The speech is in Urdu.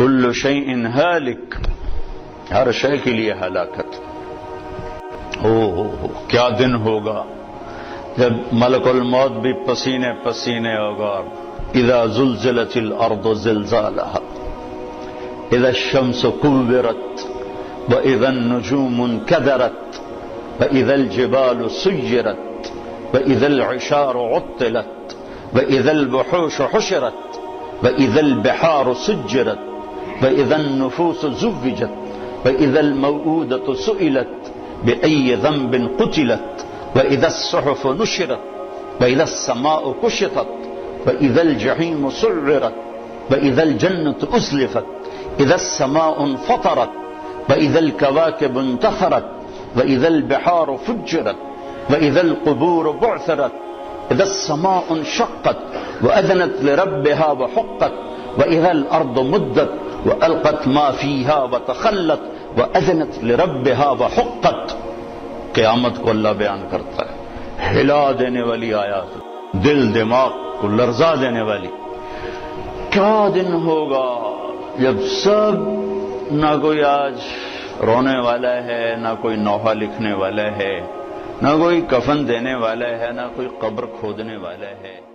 کل شیء ہالک، ہر شے کے لیے ہلاکت۔ ہو کیا دن ہوگا جب ملک الموت بھی پسینے پسینے ہوگا۔ اذا زلزلت الارض زلزالها اذا الشمس كورت واذا النجوم انكدرت واذا الجبال سيرت واذا العشار عطلت واذا الوحوش حشرت واذا البحار سجرت واذا النفوس زوجت واذا الموءودة سئلت بأي ذنب قتلت واذا الصحف نشرت واذا السماء كشطت واذا الجحيم سعرت واذا الجنة أزلفت اذا السماء انفطرت واذا الكواكب انتثرت واذا البحار فجرت واذا القبور بعثرت اذا السماء انشقت واذنت لربها وحقت واذا الارض مدت والقت ما فيها وتخلت واذنت لربها وحقت۔ قیامت کو اللہ بیان کرتا ہے، ہلا دینے والی آیات، دل دماغ کو لرزا دینے والی۔ کیا دن ہوگا جب سب، نہ کوئی آج رونے والا ہے، نہ کوئی نوحہ لکھنے والا ہے، نہ کوئی کفن دینے والا ہے، نہ کوئی قبر کھودنے والا ہے۔